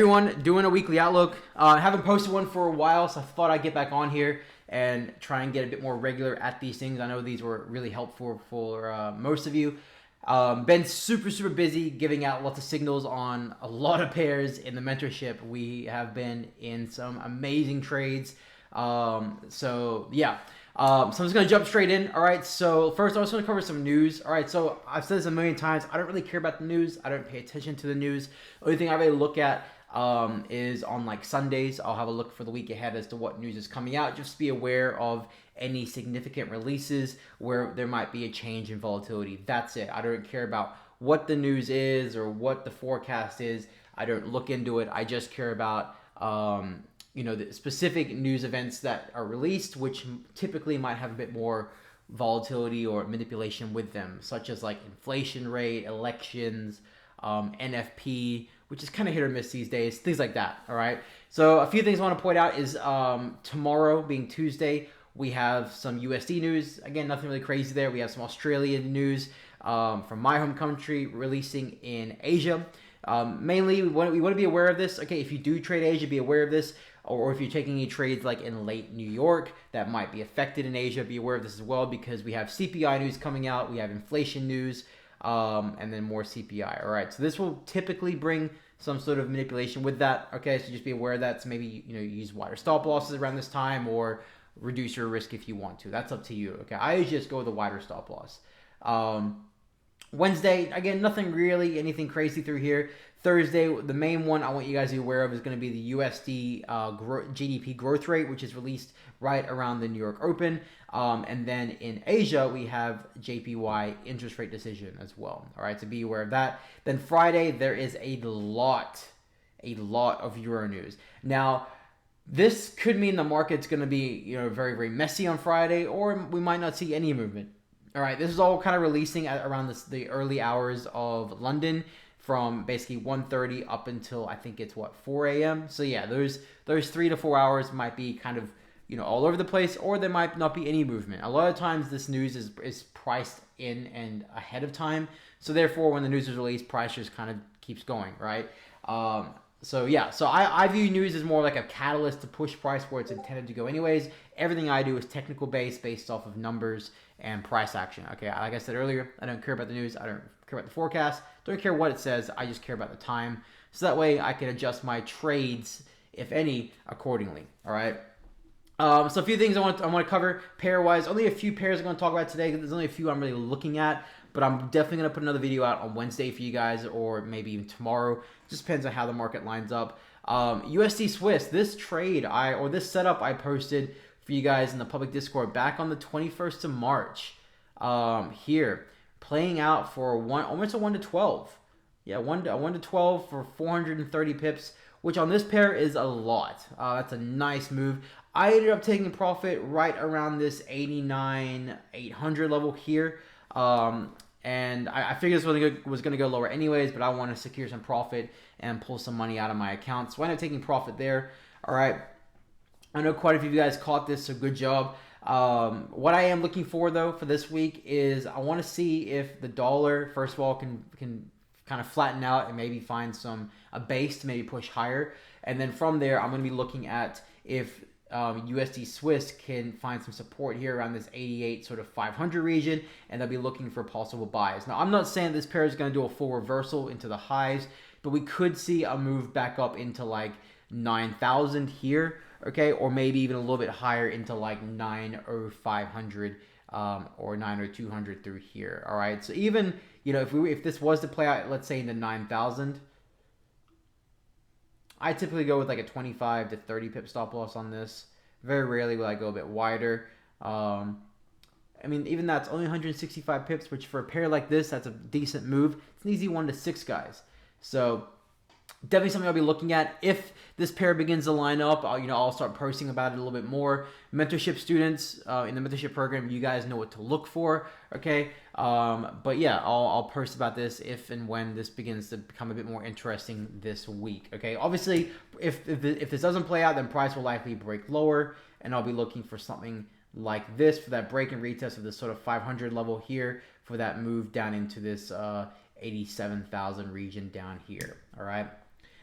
Everyone, doing a weekly outlook. I haven't posted one for a while, so I thought I'd get back on here and try and get a bit more regular at these things. I know these were really helpful for most of you. Been super busy giving out lots of signals on a lot of pairs in the mentorship. We have been in some amazing trades. So I'm just going to jump straight in. All right, so first I just want to cover some news. All right, so I've said this a million times. I don't really care about the news. I don't pay attention to the news. The only thing I really look at is on like Sundays. I'll have a look for the week ahead as to what news is coming out. Just be aware of any significant releases where there might be a change in volatility. That's it. I don't care about what the news is or what the forecast is. I don't look into it. I just care about the specific news events that are released, which typically might have a bit more volatility or manipulation with them, such as like inflation rate, elections, NFP, which is kind of hit or miss these days, things like that. All right. So a few things I want to point out is tomorrow being Tuesday, we have some USD news. Again, nothing really crazy there. We have some Australian news from my home country releasing in Asia. Mainly, we want to be aware of this. Okay, if you do trade Asia, be aware of this. Or if you're taking any trades like in late New York that might be affected in Asia, be aware of this as well, because we have CPI news coming out. We have inflation news. And then more CPI. All right, so this will typically bring some sort of manipulation with that. Okay, so just be aware of that. So maybe use wider stop losses around this time, or reduce your risk if you want to. That's up to you. Okay, I usually just go with a wider stop loss. Wednesday, again, nothing really, anything crazy through here. Thursday, the main one I want you guys to be aware of is going to be the USD GDP growth rate, which is released right around the New York Open. And then in Asia, we have JPY interest rate decision as well. All right, so be aware of that. Then Friday, there is a lot of Euro news. Now, this could mean the market's going to be very messy on Friday, or we might not see any movement. All right, this is all kind of releasing at around the early hours of London, from basically 1:30 up until I think it's 4 a.m. So yeah, those 3 to 4 hours might be kind of all over the place, or there might not be any movement. A lot of times this news is priced in and ahead of time, so therefore when the news is released, price just kind of keeps going, right? So I view news as more like a catalyst to push price where it's intended to go anyways. Everything I do is technical based off of numbers and price action. Okay, like I said earlier, I don't care about the news. I don't care about the forecast. Don't care what it says. I just care about the time. So that way I can adjust my trades, if any, accordingly. All right. So a few things I want to cover pair-wise. Only a few pairs I'm going to talk about today. There's only a few I'm really looking at, but I'm definitely going to put another video out on Wednesday for you guys, or maybe even tomorrow. Just depends on how the market lines up. USD Swiss, this trade this setup I posted for you guys in the public Discord back on the 21st of March. Here, playing out for almost a 1 to 12. Yeah, 1 to 12 for 430 pips, which on this pair is a lot. That's a nice move. I ended up taking profit right around this 89,800 level here. And I figured this was going to go lower anyways, but I want to secure some profit and pull some money out of my account. So I ended up taking profit there. All right. I know quite a few of you guys caught this, so good job. What I am looking for, though, for this week is I want to see if the dollar, first of all, can kind of flatten out and maybe find a base to maybe push higher. And then from there, I'm going to be looking at if USD Swiss can find some support here around this 88 sort of 500 region, and they'll be looking for possible buys. Now, I'm not saying this pair is going to do a full reversal into the highs, but we could see a move back up into like 9,000 here, okay, or maybe even a little bit higher into like 9,500 or 9,200 through here. All right, so even if this was to play out, let's say in the 9,000. I typically go with like a 25 to 30 pip stop loss on this. Very rarely will I go a bit wider. I mean, even that's only 165 pips, which for a pair like this, that's a decent move. It's an easy 1 to 6, guys. So definitely something I'll be looking at. If this pair begins to line up, I'll start posting about it a little bit more. Mentorship students in the mentorship program, you guys know what to look for, okay? But yeah, I'll post about this if and when this begins to become a bit more interesting this week, okay? Obviously, if this doesn't play out, then price will likely break lower, and I'll be looking for something like this for that break and retest of this sort of 500 level here for that move down into this 87,000 region down here, all right?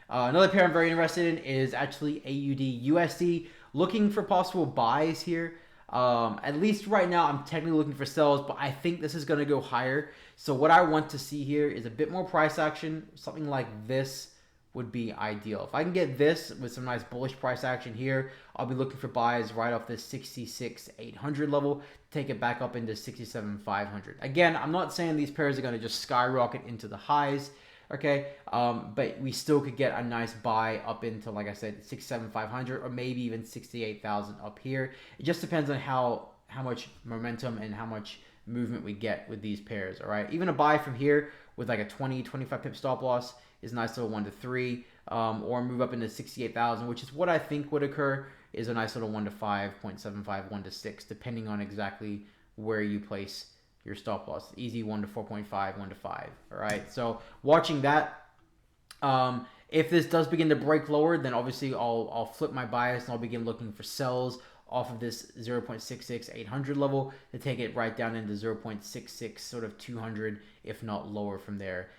Another pair I'm very interested in is actually AUDUSD. Looking for possible buys here. At least right now, I'm technically looking for sells, but I think this is going to go higher. So what I want to see here is a bit more price action. Something like this would be ideal. If I can get this with some nice bullish price action here, I'll be looking for buys right off this 66,800 level, take it back up into 67,500. Again, I'm not saying these pairs are going to just skyrocket into the highs, okay, but we still could get a nice buy up into, like I said, 67,500 or maybe even 68,000 up here. It just depends on how much momentum and how much movement we get with these pairs. All right, even a buy from here with like a 20-25 pip stop loss is nice little 1 to 3, or move up into 68,000, which is what I think would occur, is a nice little 1 to 5, 0.75, 1 to 6, depending on exactly where you place your stop loss. Easy 1 to 4.5, 1 to 5. All right, so watching that. If this does begin to break lower, then obviously I'll flip my bias and I'll begin looking for sells off of this 0.66 800 level to take it right down into 0.66 sort of 200, if not lower from there.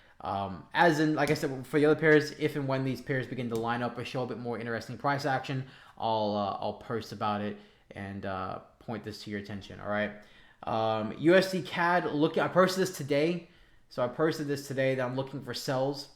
As in, like I said, for the other pairs, if and when these pairs begin to line up or show a bit more interesting price action, I'll post about it and point this to your attention. All right. USD CAD. I posted this today, so I posted this today that I'm looking for sells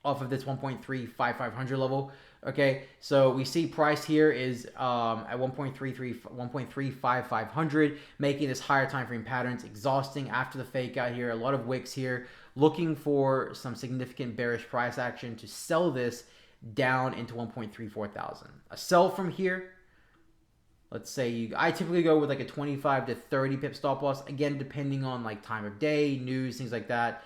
off of this 1.35500 level. Okay, so we see price here is at 1.35500, making this higher time frame patterns exhausting after the fake out here. A lot of wicks here, looking for some significant bearish price action to sell this down into 1.34 thousand. A sell from here, let's say I typically go with like a 25 to 30 pip stop loss, again depending on like time of day, news, things like that.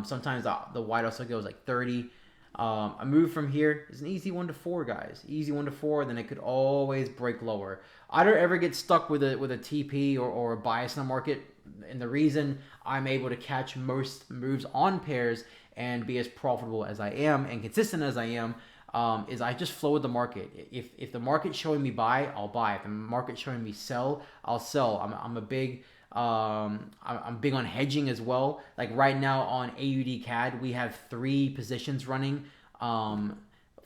Sometimes the wide also goes like 30. A move from here is an easy 1 to 4, guys. Easy 1 to 4. Then it could always break lower. I don't ever get stuck with a TP or a bias in the market, and the reason I'm able to catch most moves on pairs and be as profitable as I am and consistent as I am is I just flow with the market. If the market's showing me buy, I'll buy. If the market's showing me sell, I'll sell. I'm big on hedging as well. Like right now on AUD CAD, we have 3 positions running.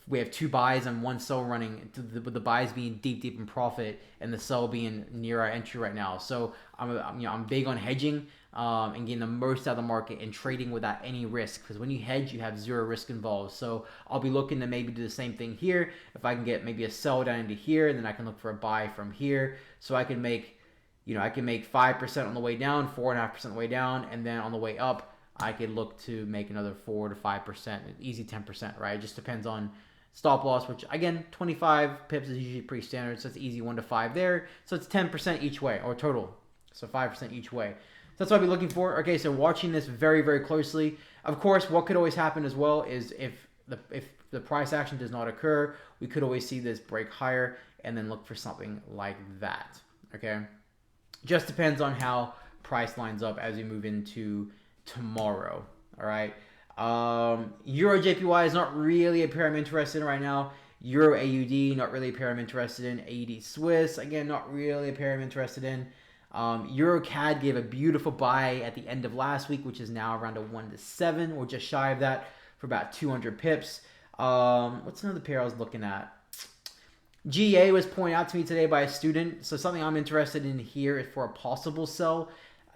We have 2 buys and 1 sell running, with the buys being deep in profit and the sell being near our entry right now. So I'm big on hedging and getting the most out of the market and trading without any risk, because when you hedge, you have 0 risk involved. So I'll be looking to maybe do the same thing here. If I can get maybe a sell down into here, and then I can look for a buy from here, so I can make 5% on the way down, 4.5% on the way down, and then on the way up, I could look to make another 4 to 5%, easy 10%, right? It just depends on stop loss, which again, 25 pips is usually pretty standard, so it's easy 1 to 5 there. So it's 10% each way, or total, so 5% each way. So that's what I'll be looking for. Okay, so watching this very closely. Of course, what could always happen as well is if the price action does not occur, we could always see this break higher and then look for something like that. Okay. Just depends on how price lines up as we move into tomorrow. All right. Euro JPY is not really a pair I'm interested in right now. Euro AUD, not really a pair I'm interested in. AUD Swiss, again, not really a pair I'm interested in. Euro CAD gave a beautiful buy at the end of last week, which is now around a 1 to 7, or just shy of that, for about 200 pips. What's another pair I was looking at? GA was pointed out to me today by a student. So something I'm interested in here for a possible sell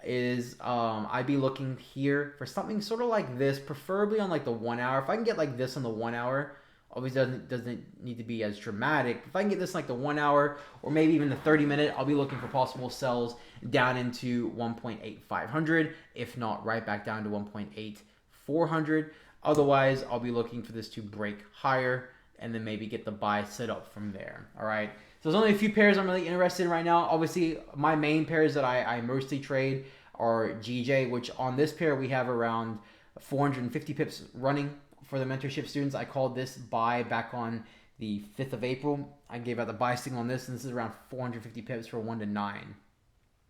is I'd be looking here for something sort of like this, preferably on like the 1 hour. If I can get like this on the 1 hour, obviously doesn't need to be as dramatic. If I can get this like the 1 hour or maybe even the 30-minute, I'll be looking for possible sells down into 1.8500, if not right back down to 1.8400. Otherwise, I'll be looking for this to break higher and then maybe get the buy set up from there. All right. So there's only a few pairs I'm really interested in right now. Obviously, my main pairs that I mostly trade are GJ, which on this pair we have around 450 pips running for the mentorship students. I called this buy back on the 5th of April. I gave out the buy signal on this, and this is around 450 pips for 1 to 9.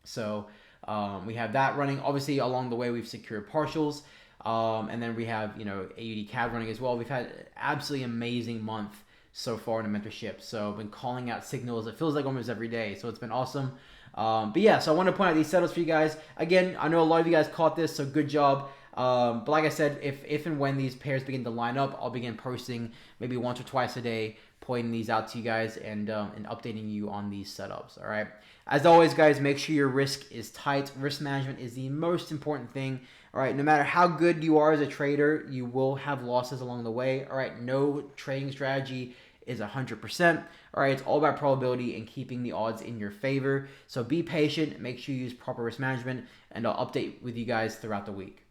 So we have that running. Obviously, along the way, we've secured partials. And then we have, AUD CAD running as well. We've had an absolutely amazing month so far in the mentorship. So I've been calling out signals. It feels like almost every day. So it's been awesome. But yeah, so I want to point out these setups for you guys. Again, I know a lot of you guys caught this, so good job. But like I said, if and when these pairs begin to line up, I'll begin posting maybe once or twice a day, pointing these out to you guys and updating you on these setups. All right. As always, guys, make sure your risk is tight. Risk management is the most important thing. All right. No matter how good you are as a trader, you will have losses along the way. All right. No trading strategy is 100%. All right, it's all about probability and keeping the odds in your favor. So be patient, make sure you use proper risk management, and I'll update with you guys throughout the week.